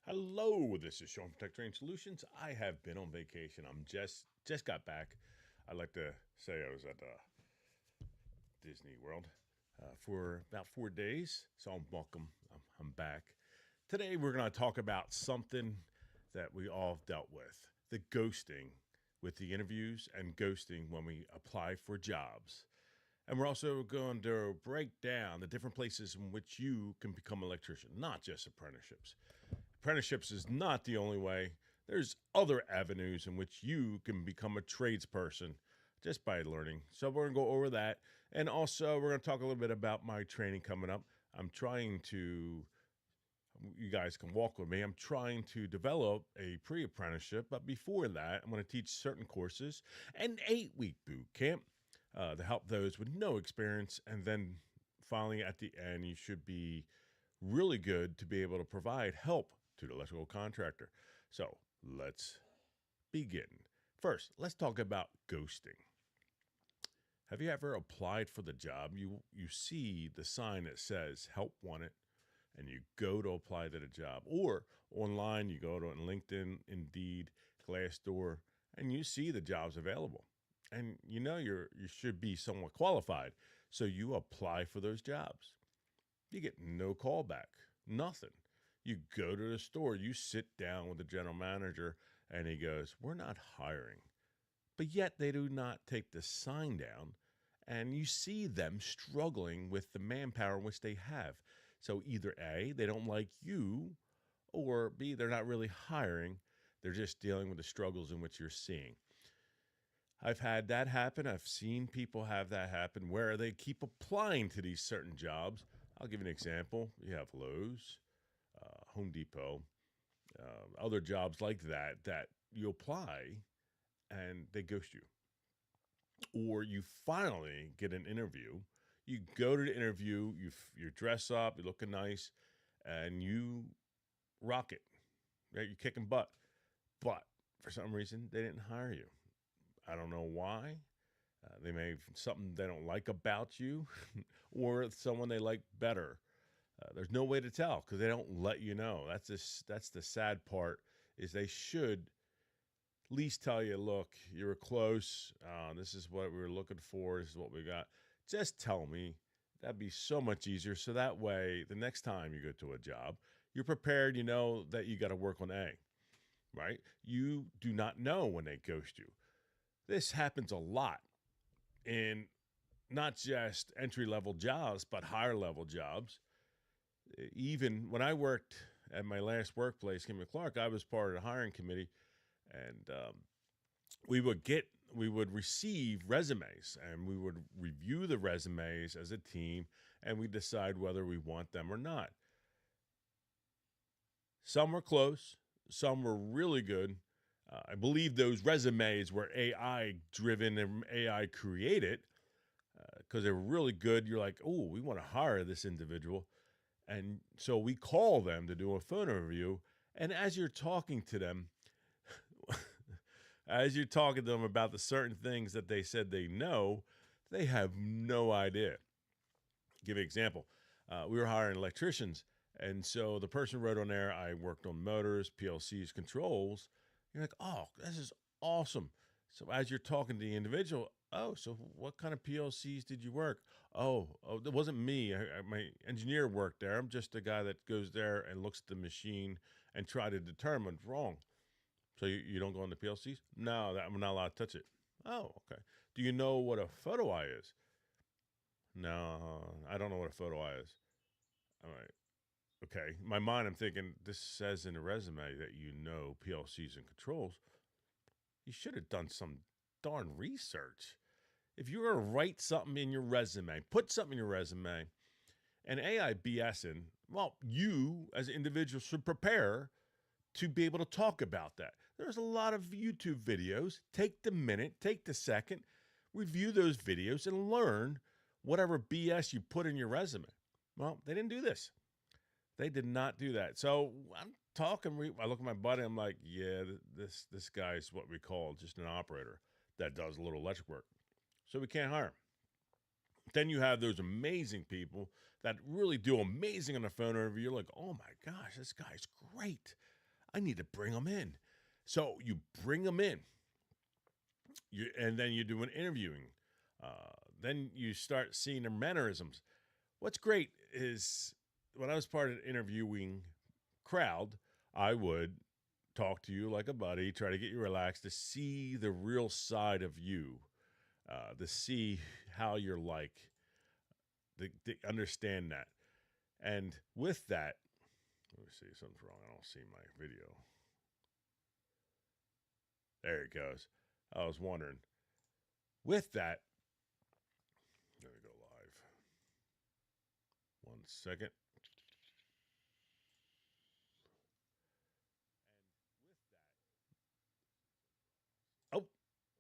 Hello, this is Sean from TechTrain Solutions. I have been on vacation. I'm just got back. I'd like to say I was at Disney World for about 4 days. So I'm welcome. I'm back. Today we're going to talk about something that we all have dealt with: the ghosting with the interviews and ghosting when we apply for jobs. And we're also going to break down the different places in which you can become an electrician, not just apprenticeships. Apprenticeships is not the only way. There's other avenues in which you can become a tradesperson just by learning. So we're going to go over that. And also, we're going to talk a little bit about my training coming up. I'm trying to, you guys can walk with me. I'm trying to develop a pre-apprenticeship. But before that, I'm going to teach certain courses, an 8-week boot camp to help those with no experience. And then finally, at the end, you should be really good to be able to provide help to the electrical contractor. So let's begin. First, let's talk about ghosting. Have you ever applied for the job? You see the sign that says help wanted, and you go to apply to the job. Or online, you go to LinkedIn, Indeed, Glassdoor, and you see the jobs available. And you know you should be somewhat qualified. So you apply for those jobs. You get no call back, nothing. You go to the store, you sit down with the general manager, and he goes, "We're not hiring." But yet they do not take the sign down, and you see them struggling with the manpower in which they have. So either A, they don't like you, or B, they're not really hiring. They're just dealing with the struggles in which you're seeing. I've had that happen. I've seen people have that happen where they keep applying to these certain jobs. I'll give you an example. You have Lowe's, Home Depot, other jobs like that you apply and they ghost you. Or you finally get an interview. You go to the interview, you dress up, you're looking nice, and you rock it. Right? You're kicking butt. But for some reason, they didn't hire you. I don't know why. They may have something they don't like about you or someone they like better. There's no way to tell because they don't let you know. That's the sad part is they should at least tell you, look, you were close. This is what we were looking for. This is what we got. Just tell me. That'd be so much easier. So that way, the next time you go to a job, you're prepared. You know that you got to work on A, right? You do not know when they ghost you. This happens a lot in not just entry-level jobs, but higher-level jobs. Even when I worked at my last workplace, Kimberly Clark, I was part of the hiring committee, and we would receive resumes, and we would review the resumes as a team, and we decide whether we want them or not. Some were close, some were really good. I believe those resumes were AI driven and AI created because they were really good. You're like, oh, we want to hire this individual. And so we call them to do a phone interview. And as you're talking to them, as you're talking to them about the certain things that they said they know, they have no idea. Give you an example. We were hiring electricians. And so the person wrote on there, I worked on motors, PLCs, controls. You're like, oh, this is awesome. So as you're talking to the individual, oh, so what kind of PLCs did you work? Oh, it wasn't me. My engineer worked there. I'm just the guy that goes there and looks at the machine and try to determine what's wrong. So you don't go into PLCs? No, I'm not allowed to touch it. Oh, okay. Do you know what a photo eye is? No, I don't know what a photo eye is. All right. Okay, in my mind, I'm thinking this says in the resume that you know PLCs and controls. You should have done some darn research. If you're going to write something in your resume, put something in your resume, and AI BSing, well, you as an individual should prepare to be able to talk about that. There's a lot of YouTube videos. Take the minute, take the second, review those videos, and learn whatever BS you put in your resume. Well, they didn't do this. They did not do that. So I'm talking. I look at my buddy. I'm like, yeah, this guy's what we call just an operator that does a little electric work. So we can't hire him. Then you have those amazing people that really do amazing on the phone interview. You're like, oh my gosh, this guy's great. I need to bring them in. So you bring them in, and then you do an interviewing. Then you start seeing their mannerisms. What's great is when I was part of the interviewing crowd, I would talk to you like a buddy, try to get you relaxed, to see the real side of you, to see how you're like, to understand that. And with that, let me see, something's wrong. I don't see my video. There it goes. I was wondering. With that, let me go live. 1 second. Oh,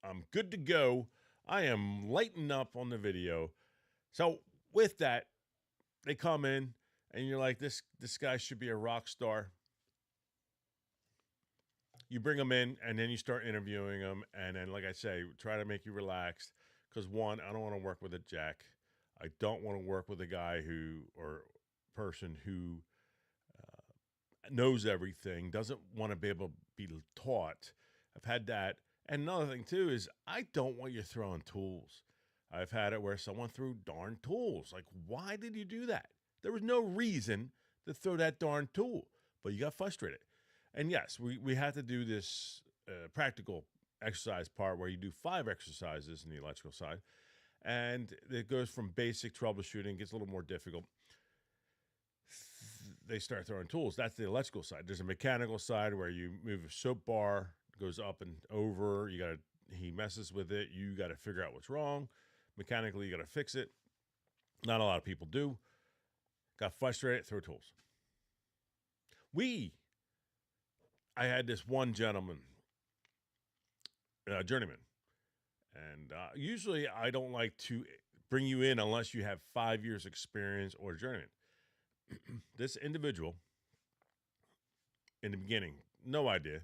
I'm good to go. I am lighting up on the video. So with that, they come in and you're like, this guy should be a rock star. You bring them in and then you start interviewing them. And then, like I say, try to make you relaxed. Because one, I don't want to work with a jack. I don't want to work with a guy or person who knows everything, doesn't want to be able to be taught. I've had that. And another thing, too, is I don't want you throwing tools. I've had it where someone threw darn tools. Like, why did you do that? There was no reason to throw that darn tool, but you got frustrated. And yes, we had to do this practical exercise part where you do 5 exercises in the electrical side. And it goes from basic troubleshooting, gets a little more difficult. They start throwing tools. That's the electrical side. There's a mechanical side where you move a soap bar, goes up and over. He messes with it. You got to figure out what's wrong. Mechanically, you got to fix it. Not a lot of people do. Got frustrated, throw tools. I had this one gentleman, journeyman, and usually I don't like to bring you in unless you have 5 years experience or journeyman. This individual, in the beginning, no idea,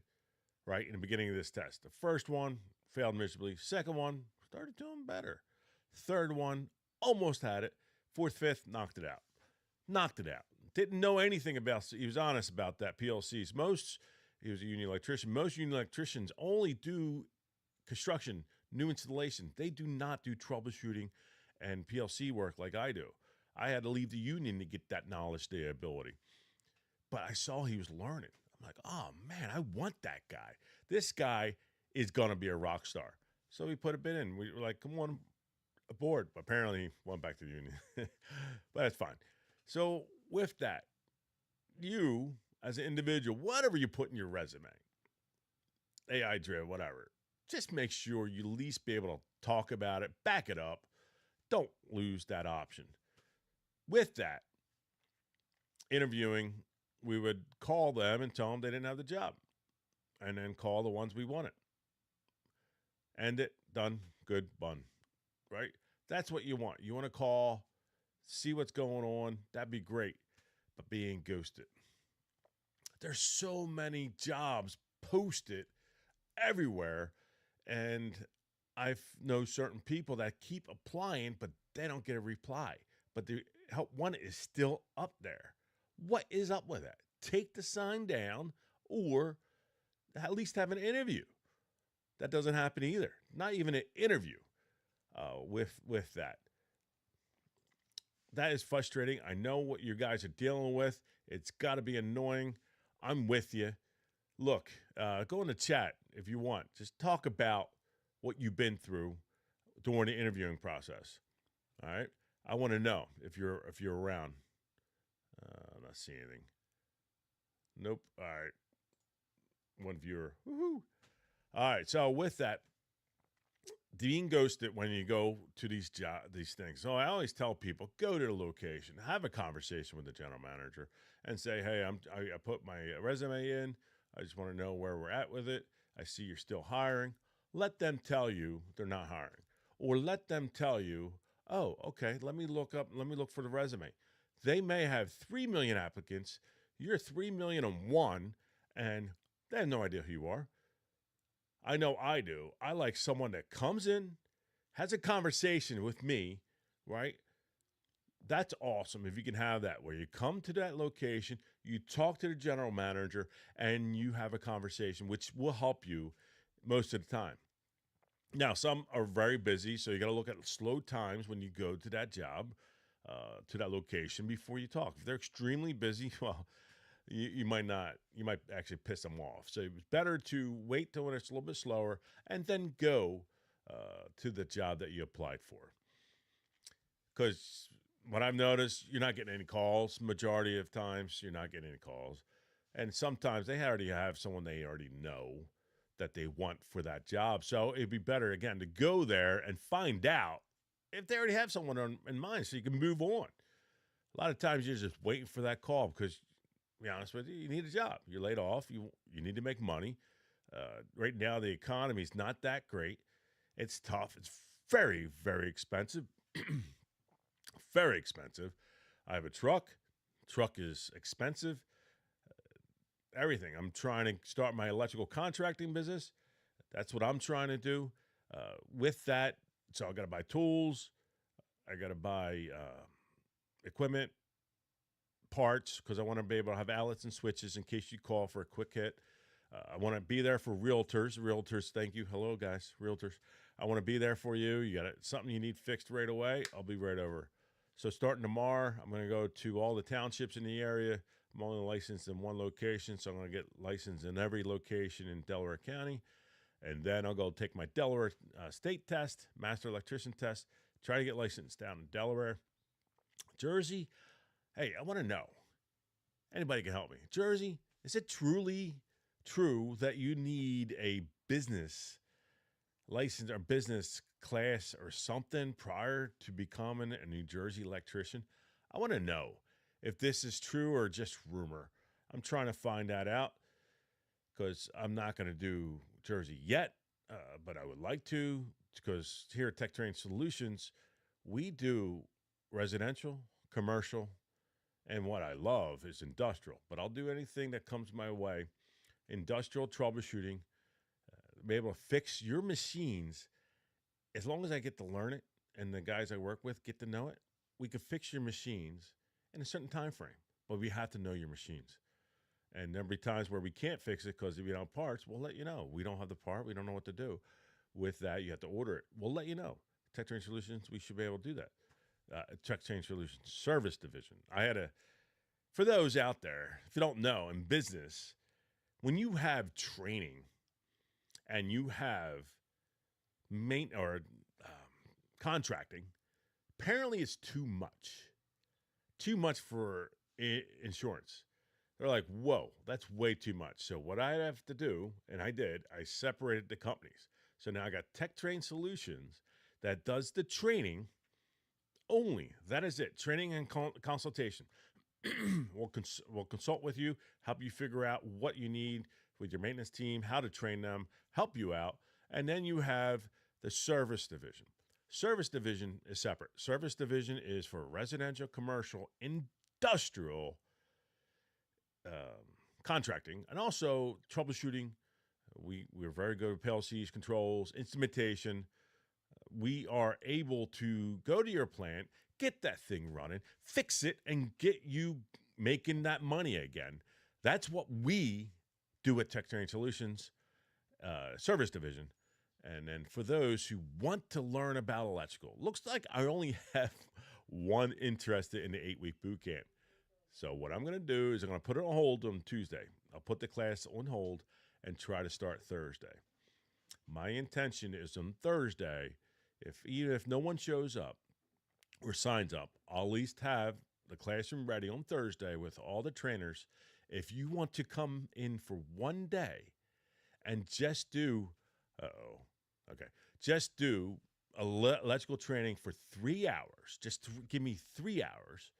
right? In the beginning of this test, the first one failed miserably. Second one started doing better. Third one almost had it. Fourth, fifth, knocked it out. Didn't know anything about. He was honest about that. PLCs. He was a union electrician. Most union electricians only do construction, new installation. They do not do troubleshooting and PLC work like I do. I had to leave the union to get that knowledge, the ability. But I saw he was learning. I'm like, oh, man, I want that guy. This guy is going to be a rock star. So we put a bid in. We were like, come on aboard. Apparently, he went back to the union. But that's fine. So with that, you, as an individual, whatever you put in your resume, AI driven, whatever, just make sure you at least be able to talk about it, back it up. Don't lose that option. With that, interviewing, we would call them and tell them they didn't have the job, and then call the ones we wanted. End it, done, good, bun, right? That's what you want. You want to call, see what's going on. That'd be great, but being ghosted. There's so many jobs posted everywhere, and I know certain people that keep applying, but they don't get a reply. But the help one is still up there. What is up with that? Take the sign down, or at least have an interview. That doesn't happen either. Not even an interview with that. That is frustrating. I know what you guys are dealing with. It's got to be annoying. I'm with you. Look, go in the chat if you want. Just talk about what you've been through during the interviewing process. All right? I want to know if you're around. I'm not seeing anything. Nope. All right. One viewer. Woohoo. All right. So with that, being ghosted when you go to these things. So I always tell people, go to the location, have a conversation with the general manager, and say, hey, I put my resume in. I just want to know where we're at with it. I see you're still hiring. Let them tell you they're not hiring, or let them tell you, oh, okay, let me look for the resume. They may have 3 million applicants. You're 3,000,001, and they have no idea who you are. I know I do. I like someone that comes in, has a conversation with me, right? That's awesome if you can have that, where you come to that location, You talk to the general manager and you have a conversation, which will help you most of the time. Now, some are very busy, so you got to look at slow times when you go to that job, to that location before you talk. If they're extremely busy, well, you might not, you might actually piss them off. So it's better to wait till when it's a little bit slower and then go to the job that you applied for. Because what I've noticed, you're not getting any calls. Majority of times, you're not getting any calls. And sometimes they already have someone they already know that they want for that job. So it'd be better, again, to go there and find out if they already have someone in mind so you can move on. A lot of times you're just waiting for that call because, to be honest with you, you need a job. You're laid off. You need to make money. Right now, the economy is not that great. It's tough. It's very, very expensive. Very expensive. I have a truck. Truck is expensive. Everything. I'm trying to start my electrical contracting business. That's what I'm trying to do. With that, so I got to buy tools. I got to buy equipment, parts, because I want to be able to have outlets and switches in case you call for a quick hit. I want to be there for realtors. Realtors, thank you. Hello, guys. Realtors. I want to be there for you. You got something you need fixed right away, I'll be right over. So starting tomorrow, I'm going to go to all the townships in the area. I'm only licensed in one location, so I'm going to get licensed in every location in Delaware County. And then I'll go take my Delaware state test, master electrician test, try to get licensed down in Delaware. Jersey, hey, I want to know. Anybody can help me. Jersey, is it truly true that you need a business license or business class or something prior to becoming a New Jersey electrician? I want to know if this is true or just rumor. I'm trying to find that out because I'm not going to do Jersey yet, but I would like to, because here at TechTrain Solutions, we do residential, commercial, and what I love is industrial. But I'll do anything that comes my way. Industrial troubleshooting, be able to fix your machines. As long as I get to learn it and the guys I work with get to know it, we can fix your machines in a certain time frame. But we have to know your machines. And there'll be times where we can't fix it because if we don't have parts, we'll let you know. We don't have the part. We don't know what to do. With that, you have to order it. We'll let you know. TechTrain Solutions, we should be able to do that. TechTrain Solutions Service Division. For those out there, if you don't know, in business, when you have training and you have contracting, apparently it's too much. Too much for insurance. They're like, whoa, that's way too much. So what I have to do, and I did, I separated the companies. So now I got TechTrain Solutions that does the training only. That is it. Training and consultation. We'll consult with you, help you figure out what you need with your maintenance team, how to train them, help you out. And then you have the service division. Service division is separate. Service division is for residential, commercial, industrial contracting, and also troubleshooting. We're very good with PLCs, controls, instrumentation. We are able to go to your plant, get that thing running, fix it, and get you making that money again. That's what we do at TechTrain Solutions Service Division. And then for those who want to learn about electrical, looks like I only have one interested in the 8-week boot camp. So what I'm going to do is I'm going to put it on hold on Tuesday. I'll put the class on hold and try to start Thursday. My intention is on Thursday, even if no one shows up or signs up, I'll at least have the classroom ready on Thursday with all the trainers. If you want to come in for one day and just do, just do electrical training for 3 hours, just give me 3 hours,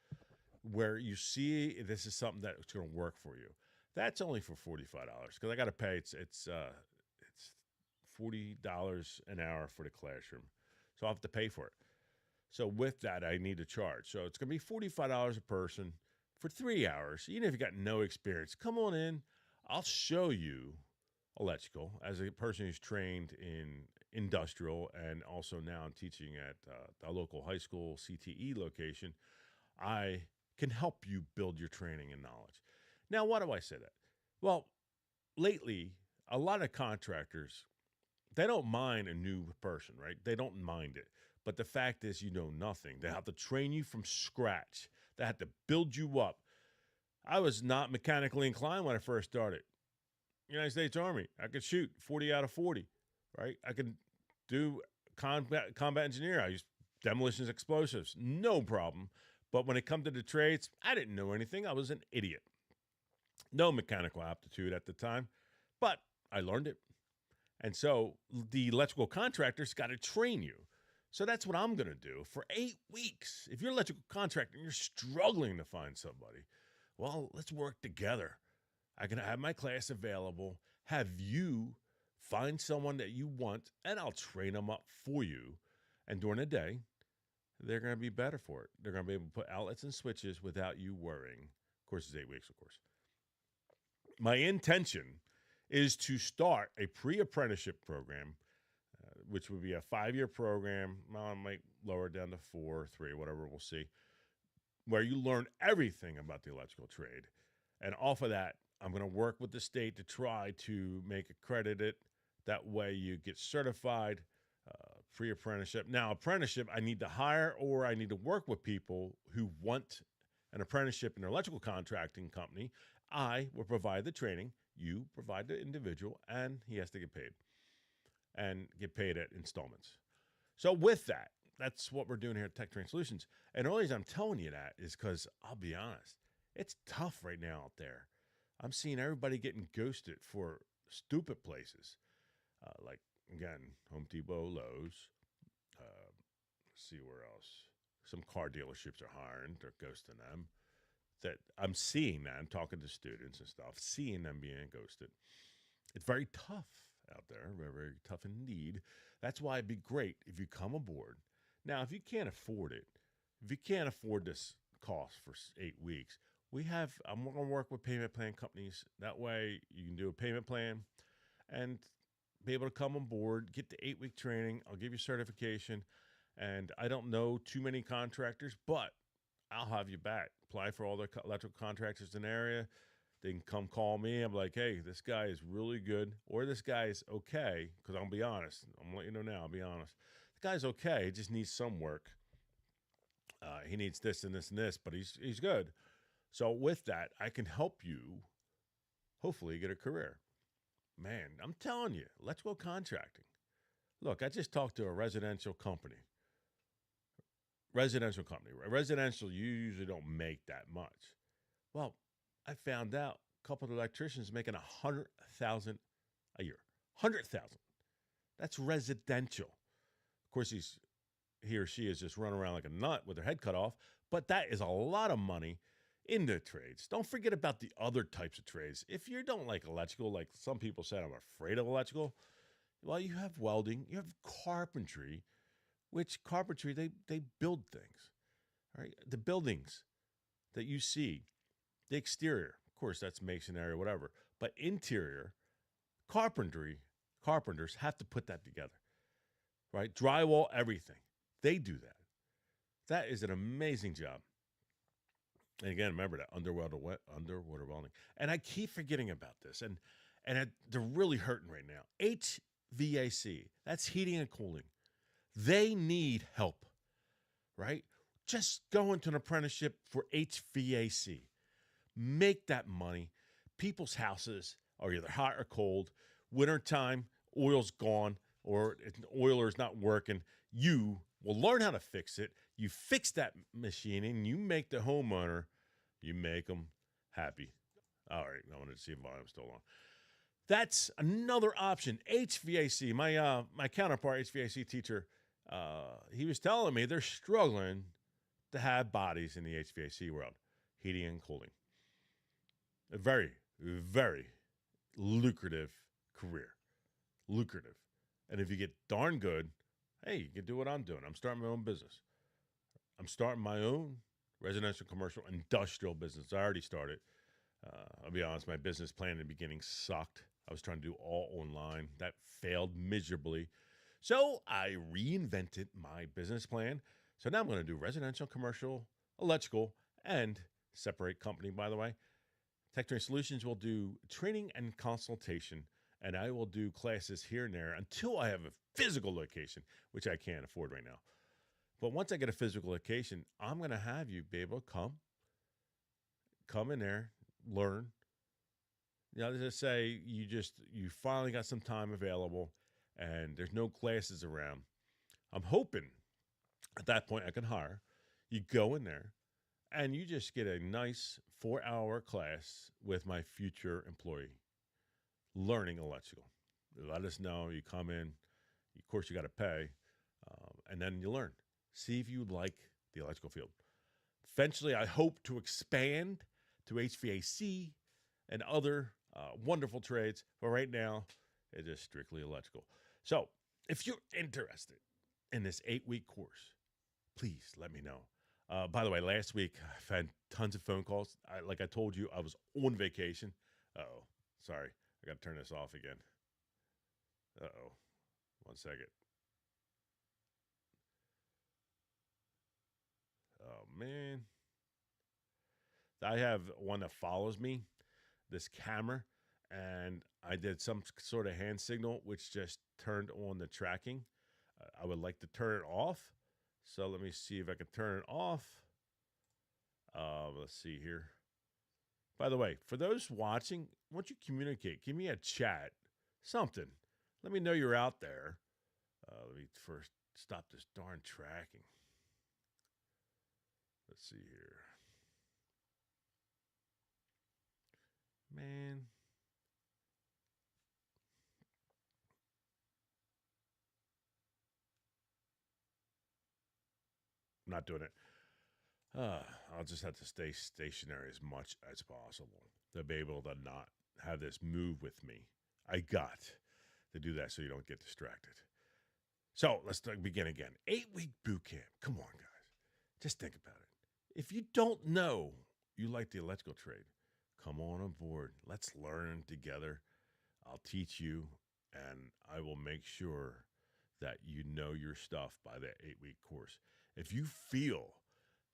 where you see this is something that's going to work for you. That's only for $45 because I got to pay. It's $40 an hour for the classroom, so I'll have to pay for it. So with that, I need to charge. So it's going to be $45 a person for 3 hours. Even if you got no experience, come on in. I'll show you electrical as a person who's trained in industrial, and also now I'm teaching at the local high school CTE location. I can help you build your training and knowledge. Now, why do I say that? Well, lately, a lot of contractors, they don't mind a new person, right? They don't mind it. But the fact is, you know nothing. They have to train you from scratch. They have to build you up. I was not mechanically inclined when I first started. United States Army, I could shoot 40 out of 40, right? I could do combat engineer. I used demolitions, explosives, no problem. But when it come to the trades, I didn't know anything. I was an idiot. No mechanical aptitude at the time, but I learned it. And so the electrical contractors got to train you. So that's what I'm going to do for 8 weeks. If you're an electrical contractor and you're struggling to find somebody, well, let's work together. I can have my class available, have you find someone that you want, and I'll train them up for you. And during the day, they're going to be better for it. They're going to be able to put outlets and switches without you worrying. Of course, it's 8 weeks, of course. My intention is to start a pre-apprenticeship program, which would be a 5-year program. Well, I might lower it down to 4, 3, whatever, we'll see, where you learn everything about the electrical trade. And off of that, I'm going to work with the state to try to make accredited. That way you get certified, pre-apprenticeship. Now, apprenticeship, I need to hire or I need to work with people who want an apprenticeship in an electrical contracting company. I will provide the training. You provide the individual, and he has to get paid. And get paid at installments. So with that, that's what we're doing here at TechTrain Solutions. And the only reason I'm telling you that is because I'll be honest, it's tough right now out there. I'm seeing everybody getting ghosted for stupid places. Like, again, Home Depot, Lowe's. Let's see where else. Some car dealerships are hiring. They're ghosting them. That I'm seeing that. I'm talking to students and stuff, seeing them being ghosted. It's very tough out there, very, very tough indeed. That's why it'd be great if you come aboard. Now, if you can't afford it, if you can't afford this cost for 8 weeks, I'm going to work with payment plan companies. That way you can do a payment plan and be able to come on board, get the 8-week training. I'll give you certification. And I don't know too many contractors, but I'll have you back. Apply for all the electrical contractors in the area. They can come call me. I'm like, hey, this guy is really good, or this guy is okay, because I'll be honest. I'm going to let you know now, I'll be honest. The guy's okay. He just needs some work. He needs this and this and this, but he's good. So with that, I can help you hopefully get a career. Man, I'm telling you, electrical contracting. Look, I just talked to a residential company. Residential, you usually don't make that much. Well, I found out a couple of electricians making $100,000 a year. $100,000. That's residential. Of course, he or she is just running around like a nut with their head cut off, but that is a lot of money in the trades. Don't forget about the other types of trades. If you don't like electrical, like some people said, I'm afraid of electrical, well, you have welding, you have carpentry, which carpentry, they build things, right? The buildings that you see, the exterior, of course, that's masonry or whatever, but interior, carpenters have to put that together, right? Drywall, everything. They do that. That is an amazing job. And again, remember that underwater welding. And I keep forgetting about this, and they're really hurting right now. HVAC, that's heating and cooling. They need help, right? Just go into an apprenticeship for HVAC. Make that money. People's houses are either hot or cold. Wintertime, oil's gone, or an oiler's not working. You will learn how to fix it. You fix that machine, and you make the homeowner, you make them happy. All right, I wanted to see if volume's still on. That's another option. HVAC. My counterpart, HVAC teacher, he was telling me they're struggling to have bodies in the HVAC world, heating and cooling. A very, very lucrative career. Lucrative. And if you get darn good, hey, you can do what I'm doing. I'm starting my own business. I'm starting my own residential, commercial, industrial business. I already started. I'll be honest, my business plan in the beginning sucked. I was trying to do all online. That failed miserably. So I reinvented my business plan. So now I'm going to do residential, commercial, electrical, and separate company, by the way. TechTrain Solutions will do training and consultation, and I will do classes here and there until I have a physical location, which I can't afford right now. But once I get a physical location, I'm going to have you be able to come in there, learn. Let's just say you finally got some time available and there's no classes around. I'm hoping at that point I can hire. You go in there and you just get a nice 4-hour class with my future employee learning electrical. Let us know. You come in. Of course, you got to pay. And then you learn. See if you like the electrical field. Eventually, I hope to expand to HVAC and other wonderful trades. But right now, it is strictly electrical. So if you're interested in this 8-week course, please let me know. By the way, last week, I've had tons of phone calls. Like I told you, I was on vacation. Uh-oh. Sorry. I got to turn this off again. Uh-oh. 1 second. Oh, man. I have one that follows me, this camera, and I did some sort of hand signal, which just turned on the tracking. I would like to turn it off. So let me see if I can turn it off. Let's see here. By the way, for those watching, why don't you communicate? Give me a chat, something. Let me know you're out there. Let me first stop this darn tracking. Let's see here. Man. I'm not doing it. I'll just have to stay stationary as much as possible to be able to not have this move with me. I got to do that so you don't get distracted. So let's begin again. 8-week boot camp. Come on, guys. Just think about it. If you don't know you like the electrical trade, come on board. Let's learn together. I'll teach you, and I will make sure that you know your stuff by that 8-week course. If you feel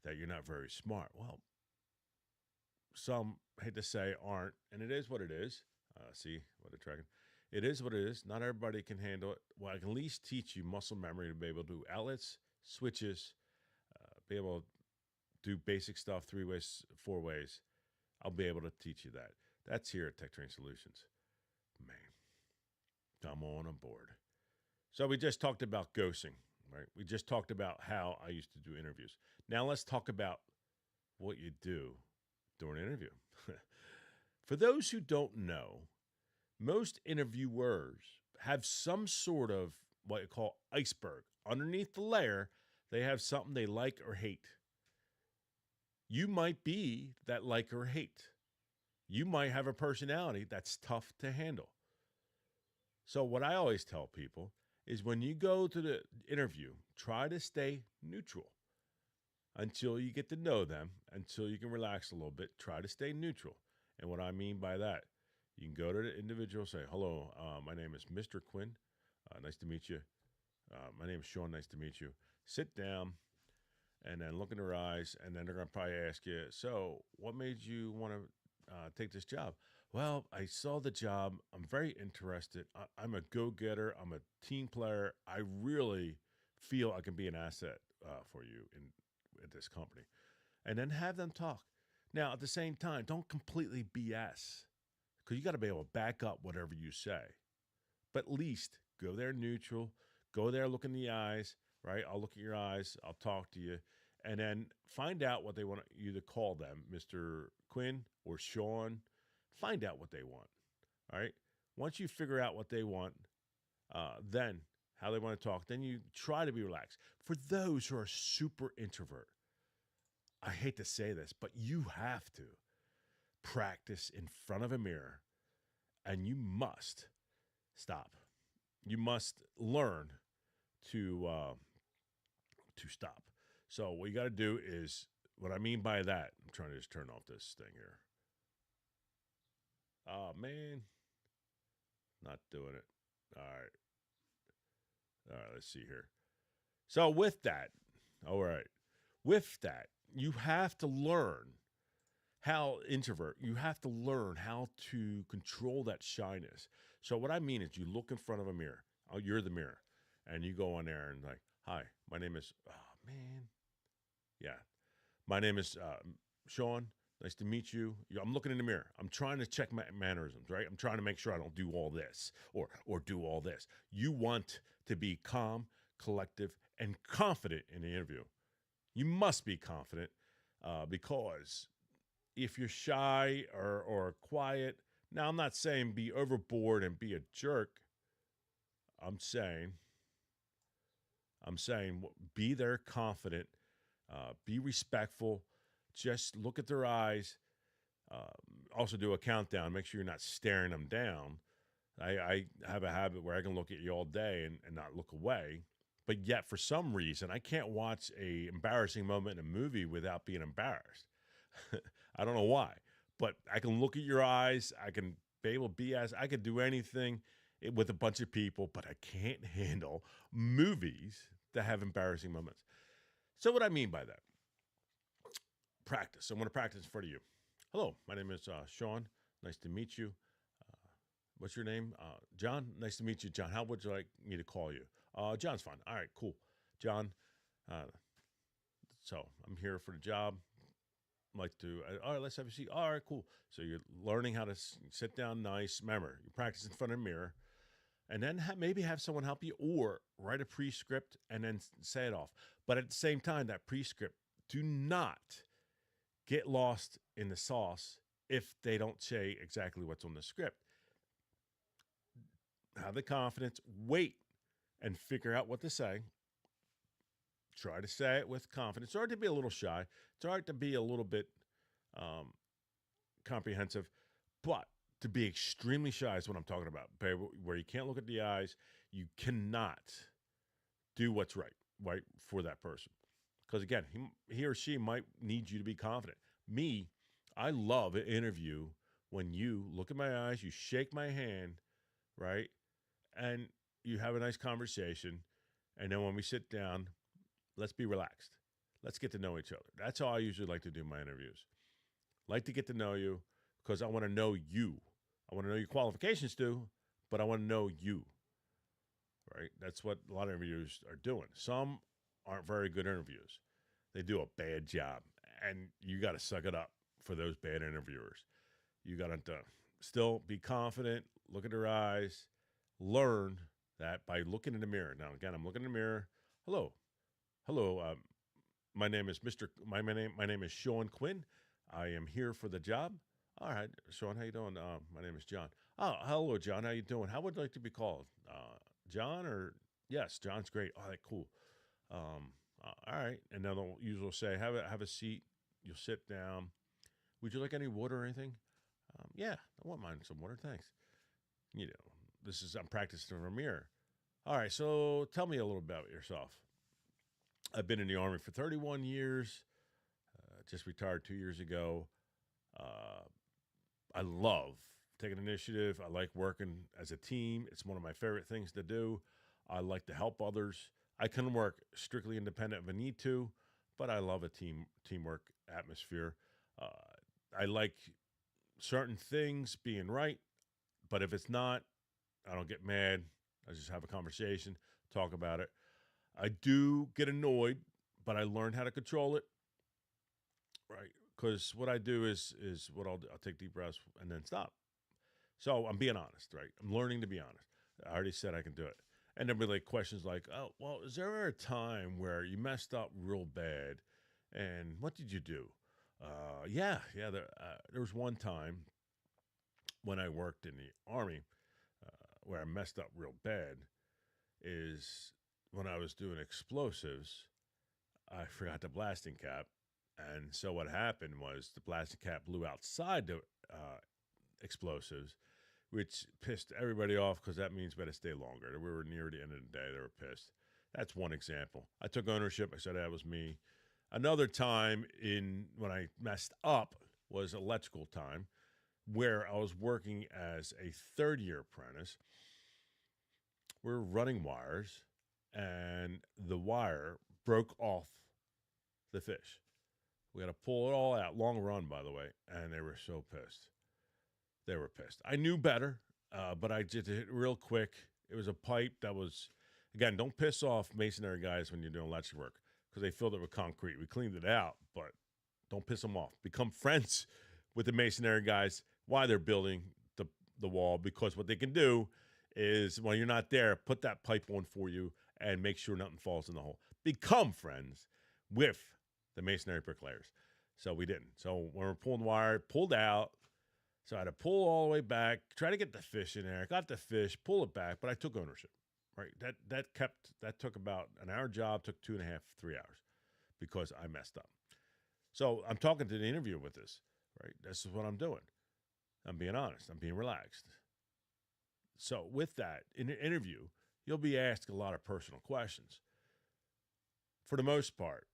that you're not very smart, well, some, I hate to say, aren't, and it is what it is. See what they're tracking? It is what it is. Not everybody can handle it. Well, I can at least teach you muscle memory to be able to do outlets, switches, be able to do basic stuff 3 ways, 4 ways. I'll be able to teach you that. That's here at TechTrain Solutions. Man, come on board. So we just talked about ghosting, right? We just talked about how I used to do interviews. Now let's talk about what you do during an interview. For those who don't know, most interviewers have some sort of what you call iceberg. Underneath the layer, they have something they like or hate. You might be that like or hate. You might have a personality that's tough to handle. So what I always tell people is when you go to the interview, try to stay neutral until you get to know them, until you can relax a little bit. Try to stay neutral. And what I mean by that, you can go to the individual, say, hello, my name is Mr. Quinn. Nice to meet you. My name is Sean. Nice to meet you. Sit down and then look in their eyes, and then they're going to probably ask you, so what made you want to take this job? Well, I saw the job. I'm very interested. I'm a go-getter. I'm a team player. I really feel I can be an asset for you at this company. And then have them talk. Now, at the same time, don't completely BS, because you got to be able to back up whatever you say. But at least go there neutral. Go there, look in the eyes, right? I'll look at your eyes. I'll talk to you. And then find out what they want you to call them, Mr. Quinn or Sean. Find out what they want, all right? Once you figure out what they want, then how they want to talk, then you try to be relaxed. For those who are super introvert, I hate to say this, but you have to practice in front of a mirror, and you must stop. You must learn to stop. So what you got to do is, what I mean by that, I'm trying to just turn off this thing here. Oh, man. Not doing it. All right, let's see here. So with that, you have to learn how introvert, you have to learn how to control that shyness. So what I mean is you look in front of a mirror. Oh, you're the mirror. And you go on there and like, hi, my name is, oh man. Yeah. My name is Sean. Nice to meet you. I'm looking in the mirror. I'm trying to check my mannerisms, right? I'm trying to make sure I don't do all this or do all this. You want to be calm, collective, and confident in the interview. You must be confident because if you're shy or quiet, now I'm not saying be overboard and be a jerk. I'm saying be there confident, be respectful, just look at their eyes. Also do a countdown. Make sure you're not staring them down. I have a habit where I can look at you all day and not look away. But yet, for some reason, I can't watch a embarrassing moment in a movie without being embarrassed. I don't know why, but I can look at your eyes. I can be able to be as I could do anything with a bunch of people, but I can't handle movies that have embarrassing moments. So what I mean by that, practice. I'm going to practice in front of you. Hello, my name is Sean. Nice to meet you. What's your name? John. Nice to meet you, John. How would you like me to call you? John's fine. All right, cool. John, so I'm here for the job. Like to, all right, let's have a seat. All right, cool. So you're learning how to sit down nice. Remember, you practice in front of a mirror. And then maybe have someone help you or write a pre-script and then say it off. But at the same time, that pre-script, do not get lost in the sauce if they don't say exactly what's on the script. Have the confidence, wait, and figure out what to say. Try to say it with confidence. It's all right to be a little shy. It's all right to be a little bit comprehensive. But to be extremely shy is what I'm talking about, where you can't look at the eyes. You cannot do what's right for that person. Because again, he or she might need you to be confident. Me, I love an interview when you look at my eyes, you shake my hand, right? And you have a nice conversation. And then when we sit down, let's be relaxed. Let's get to know each other. That's how I usually like to do my interviews. Like to get to know you because I want to know you. I want to know your qualifications too, but I want to know you, right? That's what a lot of interviewers are doing. Some aren't very good interviews. They do a bad job, and you got to suck it up for those bad interviewers. You got to still be confident, look at their eyes, learn that by looking in the mirror. Now, again, I'm looking in the mirror. Hello. My name is My name is Sean Quinn. I am here for the job. All right, Sean, how you doing? My name is John. Oh, hello, John. How you doing? How would you like to be called? John or yes, John's great. All right, cool. All right, and then they'll usually say, have a seat. You'll sit down. Would you like any water or anything? Yeah, I won't mind some water. Thanks. I'm practicing from a mirror. All right, so tell me a little about yourself. I've been in the Army for 31 years. Just retired 2 years ago. I love taking initiative. I like working as a team. It's one of my favorite things to do. I like to help others. I can work strictly independent if I need to, but I love a teamwork atmosphere. I like certain things being right, but if it's not, I don't get mad. I just have a conversation, talk about it. I do get annoyed, but I learned how to control it, right? Because what I do is what I'll do. I'll take deep breaths and then stop. So I'm being honest, right? I'm learning to be honest. I already said I can do it. And then be like questions like, oh, well, is there ever a time where you messed up real bad? And what did you do? Yeah. There was one time when I worked in the Army where I messed up real bad is when I was doing explosives, I forgot the blasting cap. And so what happened was the blasting cap blew outside the explosives, which pissed everybody off because that means we had to stay longer. We were near the end of the day. They were pissed. That's one example. I took ownership. I said that was me. Another time when I messed up was electrical time, where I was working as a third-year apprentice. We're running wires, and the wire broke off the fish. We had to pull it all out. Long run, by the way. And they were so pissed. They were pissed. I knew better, but I did it real quick. It was a pipe that was, again, don't piss off masonry guys when you're doing electric work because they filled it with concrete. We cleaned it out, but don't piss them off. Become friends with the masonry guys while they're building the wall, because what they can do is, when you're not there, put that pipe on for you and make sure nothing falls in the hole. Become friends with the masonry bricklayers. So we didn't. So when we're pulling wire, pulled out. So I had to pull all the way back, try to get the fish in there. Got the fish, pull it back, but I took ownership. Right? That took about an hour job, took 2.5, 3 hours because I messed up. So I'm talking to the interviewer with this, right? This is what I'm doing. I'm being honest. I'm being relaxed. So with that, in an interview, you'll be asked a lot of personal questions. For the most part,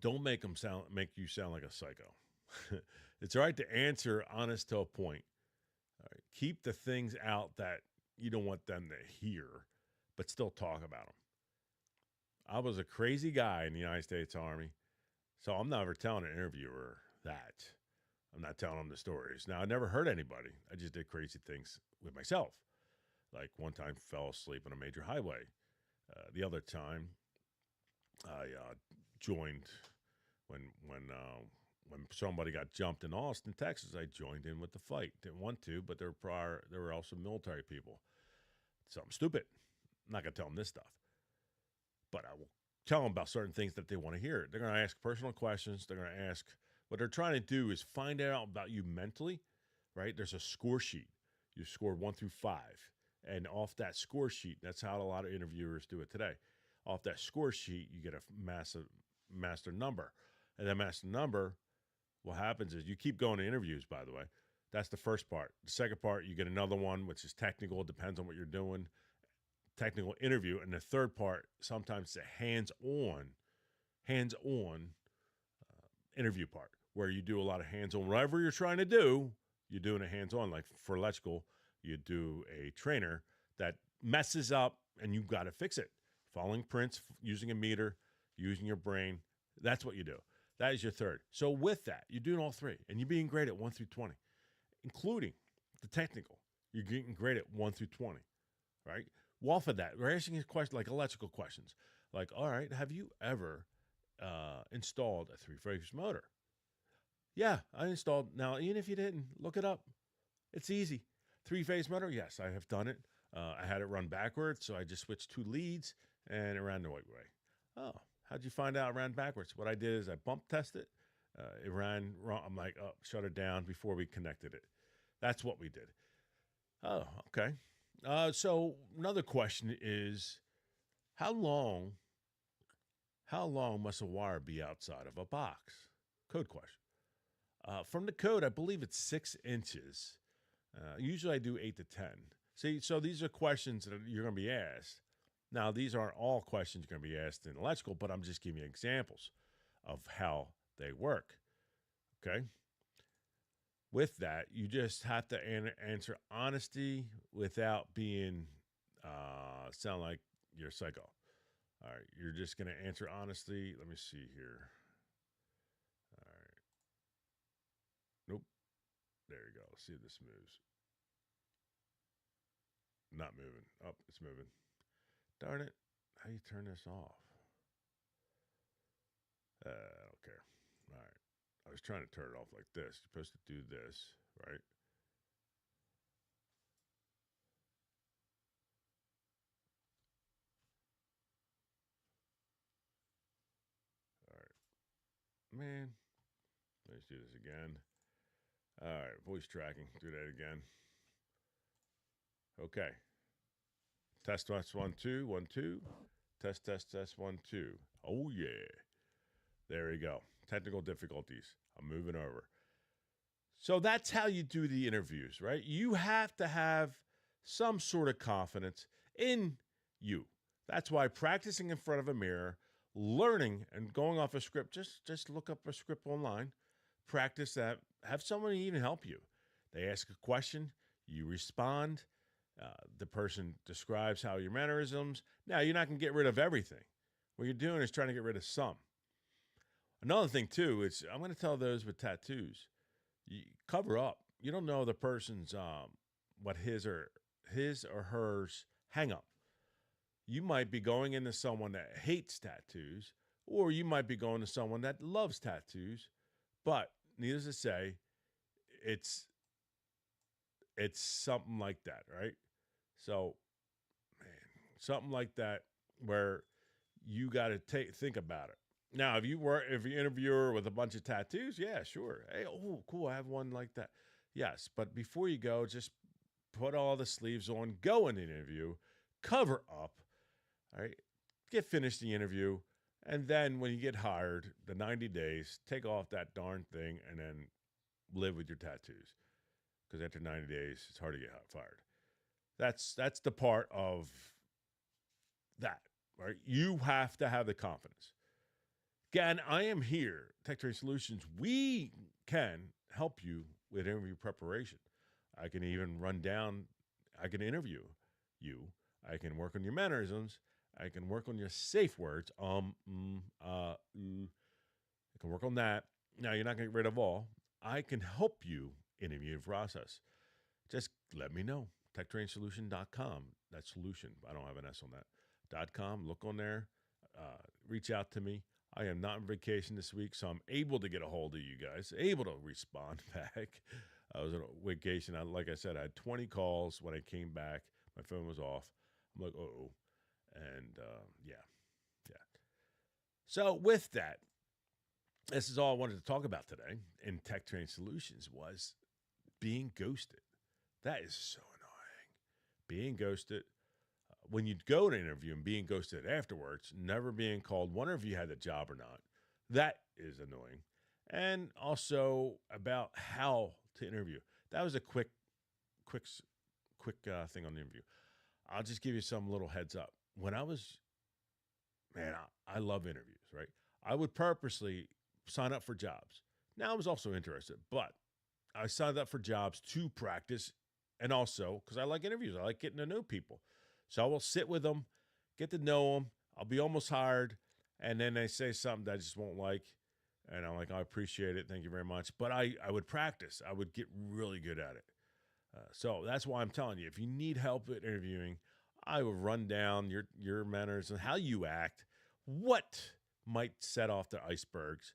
don't make you sound like a psycho. It's all right to answer honest to a point. All right. Keep the things out that you don't want them to hear, but still talk about them. I was a crazy guy in the United States Army, so I'm never telling an interviewer that. I'm not telling them the stories. Now, I never hurt anybody. I just did crazy things with myself. Like one time, fell asleep on a major highway. The other time, I joined when somebody got jumped in Austin, Texas. I joined in with the fight. Didn't want to, but there were also military people. Something stupid. I'm not gonna tell them this stuff, but I will tell them about certain things that they want to hear. They're gonna ask personal questions. They're gonna ask. What they're trying to do is find out about you mentally, right? There's a score sheet. You scored 1 through 5. And off that score sheet, that's how a lot of interviewers do it today. Off that score sheet, you get a master number. And that master number, what happens is you keep going to interviews, by the way. That's the first part. The second part, you get another one, which is technical. It depends on what you're doing. Technical interview. And the third part, sometimes it's a hands-on interview part, where you do a lot of hands-on. Whatever you're trying to do, you're doing a hands-on. Like for electrical, you do a trainer that messes up and you've got to fix it. Following prints, using a meter, using your brain. That's what you do. That is your third. So with that, you're doing all three, and you're being great at 1 through 20, including the technical. You're getting great at 1 through 20, right? Well, off of that, we're asking you questions like electrical questions. Like, all right, have you ever installed a 3-phase motor? Yeah, I installed. Now, even if you didn't, look it up. It's easy. 3-phase motor, yes, I have done it. I had it run backwards, so I just switched 2 leads, and it ran the right way. Oh, how'd you find out it ran backwards? What I did is I bump tested. It ran wrong. I'm like, oh, shut it down before we connected it. That's what we did. Oh, okay. So another question is, how long must a wire be outside of a box? Code question. From the code, I believe it's 6 inches. Usually I do 8 to 10. See, so these are questions that you're going to be asked. Now, these aren't all questions you're going to be asked in electrical, but I'm just giving you examples of how they work. Okay? With that, you just have to answer honesty without being, sound like you're a psycho. All right, you're just going to answer honestly. Let me see here. All right. Nope. There you go. See if this moves. Not moving. Oh, it's moving. Darn it. How do you turn this off? I don't care. All right. I was trying to turn it off like this. You're supposed to do this, right? All right. Man. Let's do this again. All right. Voice tracking. Do that again. Okay. Test 1 2 1 2. Test 1 2. Oh yeah. There we go. Technical difficulties. I'm moving over. So that's how you do the interviews, right? You have to have some sort of confidence in you. That's why practicing in front of a mirror, learning and going off a script, just look up a script online, practice that, have someone even help you. They ask a question, you respond. The person describes how your mannerisms. Now, you're not going to get rid of everything. What you're doing is trying to get rid of some. Another thing too is I'm going to tell those with tattoos, you cover up. You don't know the person's what his or hers hang up. You might be going into someone that hates tattoos, or you might be going to someone that loves tattoos. But needless to say, it's it's something like that, right? So, man, something like that where you got to think about it. Now, if you interviewer with a bunch of tattoos, yeah, sure. Hey, oh, cool, I have one like that. Yes, but before you go, just put all the sleeves on, go in the interview, cover up, all right, get finished the interview, and then when you get hired, the 90 days, take off that darn thing and then live with your tattoos. Because after 90 days, it's hard to get fired. That's the part of that, right? You have to have the confidence. Again, I am here, TechTrain Solutions. We can help you with interview preparation. I can even I can interview you. I can work on your mannerisms. I can work on your safe words. I can work on that. Now, you're not going to get rid of all. I can help you interview process. Just let me know. TechTrainSolution.com. That's solution. I don't have an S on that. .com. Look on there. Reach out to me. I am not on vacation this week, so I'm able to get a hold of you guys, able to respond back. I was on vacation. Like I said, I had 20 calls when I came back. My phone was off. I'm like, uh-oh. And yeah. So with that, this is all I wanted to talk about today in TechTrain Solutions was being ghosted. That is so annoying. Being ghosted. When you go to an interview and being ghosted afterwards, never being called, wonder if you had the job or not. That is annoying. And also about how to interview. That was a quick thing on the interview. I'll just give you some little heads up. When I was, man, I love interviews, right? I would purposely sign up for jobs. Now I was also interested, but I signed up for jobs to practice and also because I like interviews. I like getting to know people. So I will sit with them, get to know them. I'll be almost hired. And then they say something that I just won't like. And I'm like, I appreciate it. Thank you very much. But I would practice. I would get really good at it. So that's why I'm telling you, if you need help with interviewing, I will run down your manners and how you act, what might set off the icebergs.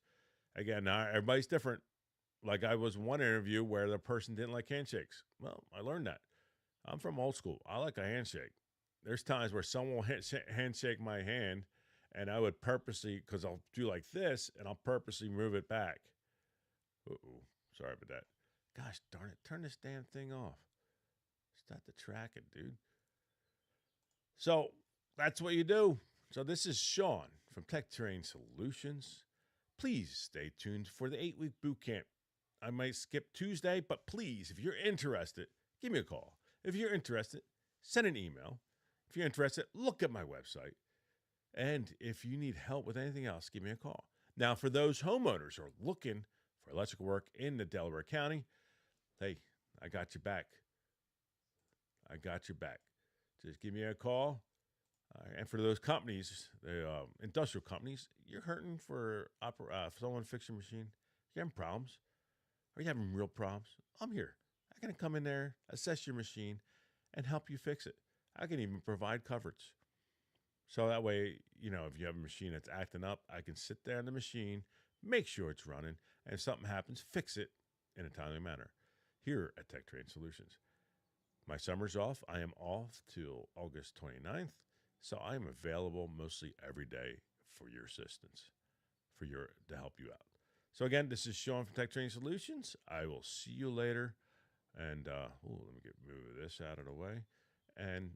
Again, everybody's different. Like I was one interview where the person didn't like handshakes. Well, I learned that. I'm from old school. I like a handshake. There's times where someone will handshake my hand, and I would purposely, because I'll do like this, and I'll purposely move it back. Uh-oh, sorry about that. Gosh darn it, turn this damn thing off. Start the tracking, dude. So that's what you do. So this is Sean from TechTrain Solutions. Please stay tuned for the 8-week boot camp. I might skip Tuesday, but please, if you're interested, give me a call. If you're interested, send an email. If you're interested, look at my website. And if you need help with anything else, give me a call. Now, for those homeowners who are looking for electrical work in the Delaware County, hey, I got your back. I got your back. Just give me a call. And for those companies, the industrial companies, you're hurting for someone to fix your machine. You're having problems. Are you having real problems? I'm here. I can come in there, assess your machine, and help you fix it. I can even provide coverage. So that way, if you have a machine that's acting up, I can sit there on the machine, make sure it's running, and if something happens, fix it in a timely manner here at TechTrain Solutions. My summer's off. I am off till August 29th, so I am available mostly every day for your assistance, to help you out. So again, this is Sean from TechTrain Solutions. I will see you later. And let me move this out of the way. And